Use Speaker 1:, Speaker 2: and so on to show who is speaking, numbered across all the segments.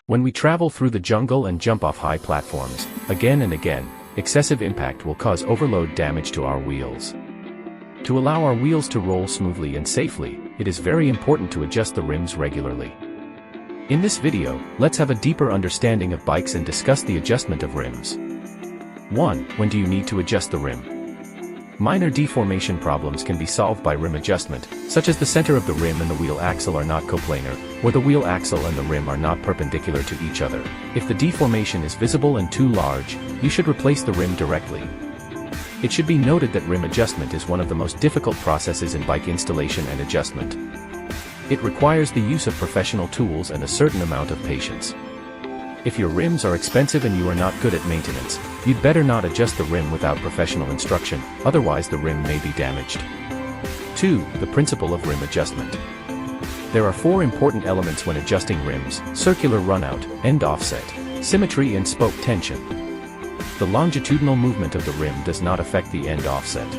Speaker 1: When we travel through the jungle and jump off high platforms, again and again, excessive impact will cause overload damage to our wheels. To allow our wheels to roll smoothly and safely, it is very important to adjust the rims regularly. In this video, let's have a deeper understanding of bikes and discuss the adjustment of rims. 1. When do you need to adjust the rim? Minor deformation problems can be solved by rim adjustment, such as the center of the rim and the wheel axle are not coplanar, or the wheel axle and the rim are not perpendicular to each other. If the deformation is visible and too large, you should replace the rim directly. It should be noted that rim adjustment is one of the most difficult processes in bike installation and adjustment. It requires the use of professional tools and a certain amount of patience. If your rims are expensive and you are not good at maintenance, you'd better not adjust the rim without professional instruction, otherwise the rim may be damaged. 2. The principle of rim adjustment. There are 4 important elements when adjusting rims: circular runout, end offset, symmetry and spoke tension. The longitudinal movement of the rim does not affect the end offset.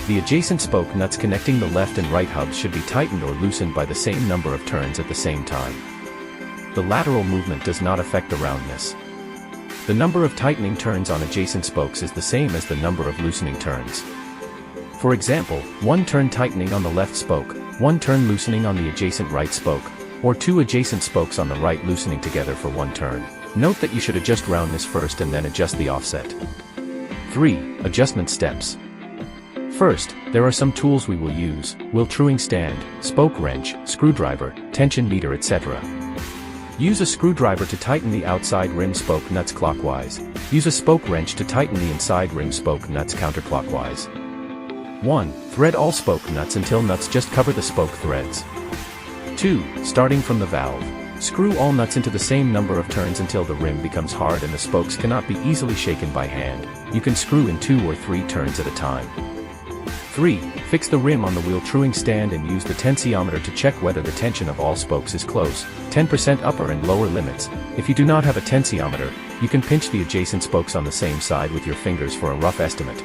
Speaker 1: The adjacent spoke nuts connecting the left and right hubs should be tightened or loosened by the same number of turns at the same time. The lateral movement does not affect the roundness. The number of tightening turns on adjacent spokes is the same as the number of loosening turns. For example, 1 turn tightening on the left spoke, 1 turn loosening on the adjacent right spoke, or 2 adjacent spokes on the right loosening together for 1 turn. Note that you should adjust roundness first and then adjust the offset. 3. Adjustment steps. First, there are some tools we will use: wheel truing stand, spoke wrench, screwdriver, tension meter, etc. Use a screwdriver to tighten the outside rim spoke nuts clockwise. Use a spoke wrench to tighten the inside rim spoke nuts counterclockwise. 1. Thread all spoke nuts until nuts just cover the spoke threads. 2. Starting from the valve. Screw all nuts into the same number of turns until the rim becomes hard and the spokes cannot be easily shaken by hand. You can screw in 2 or 3 turns at a time. 3. Fix the rim on the wheel truing stand and use the tensiometer to check whether the tension of all spokes is close. 10% upper and lower limits. If you do not have a tensiometer, you can pinch the adjacent spokes on the same side with your fingers for a rough estimate.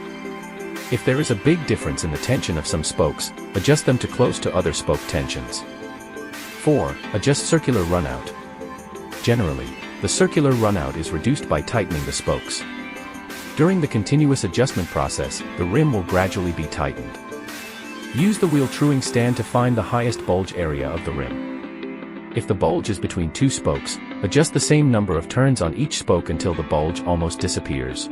Speaker 1: If there is a big difference in the tension of some spokes, adjust them to close to other spoke tensions. 4. Adjust circular runout. Generally, the circular runout is reduced by tightening the spokes. During the continuous adjustment process, the rim will gradually be tightened. Use the wheel truing stand to find the highest bulge area of the rim. If the bulge is between 2 spokes, adjust the same number of turns on each spoke until the bulge almost disappears.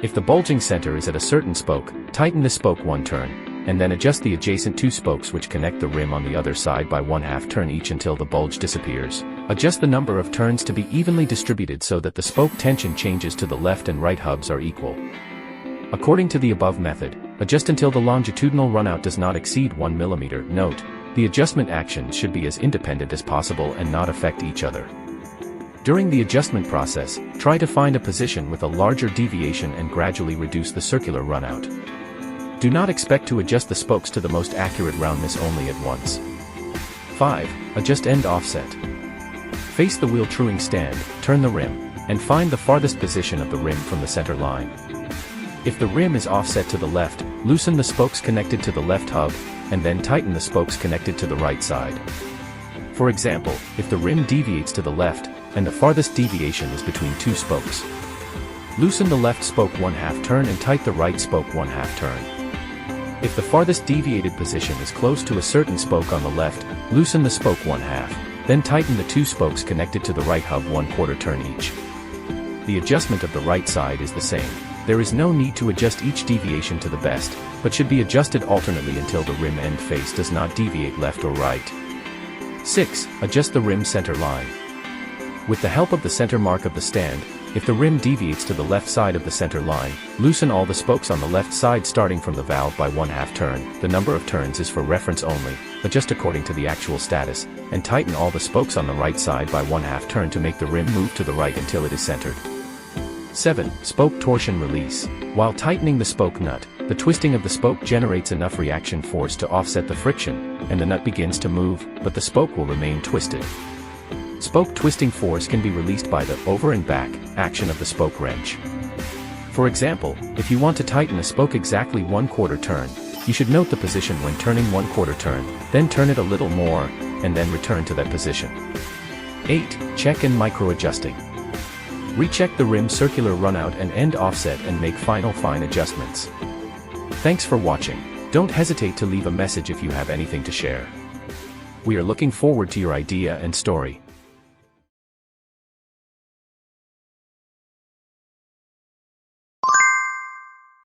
Speaker 1: If the bulging center is at a certain spoke, tighten the spoke 1 turn, and then adjust the adjacent 2 spokes which connect the rim on the other side by 1/2 turn each until the bulge disappears. Adjust the number of turns to be evenly distributed so that the spoke tension changes to the left and right hubs are equal. According to the above method, adjust until the longitudinal runout does not exceed 1 mm. Note, the adjustment actions should be as independent as possible and not affect each other. During the adjustment process, try to find a position with a larger deviation and gradually reduce the circular runout. Do not expect to adjust the spokes to the most accurate roundness only at once. 5. Adjust end offset. Face the wheel truing stand, turn the rim, and find the farthest position of the rim from the center line. If the rim is offset to the left, loosen the spokes connected to the left hub, and then tighten the spokes connected to the right side. For example, if the rim deviates to the left, and the farthest deviation is between 2 spokes, loosen the left spoke 1/2 turn and tighten the right spoke 1/2 turn. If the farthest deviated position is close to a certain spoke on the left, loosen the spoke 1/2, then tighten the 2 spokes connected to the right hub 1/4 turn each. The adjustment of the right side is the same. There is no need to adjust each deviation to the best, but should be adjusted alternately until the rim end face does not deviate left or right. 6. Adjust the rim center line. With the help of the center mark of the stand, if the rim deviates to the left side of the center line, loosen all the spokes on the left side starting from the valve by 1/2 turn. The number of turns is for reference only. Adjust according to the actual status, and tighten all the spokes on the right side by 1/2 turn to make the rim move to the right until it is centered. 7. Spoke torsion release. While tightening the spoke nut, the twisting of the spoke generates enough reaction force to offset the friction, and the nut begins to move, but the spoke will remain twisted. Spoke twisting force can be released by the over and back action of the spoke wrench. For example, if you want to tighten a spoke exactly 1/4 turn, you should note the position when turning 1/4 turn, then turn it a little more, and then return to that position. 8. Check and micro-adjusting. Recheck the rim circular runout and end offset and make final fine adjustments. Thanks for watching. Don't hesitate to leave a message if you have anything to share. We are looking forward to your idea and story.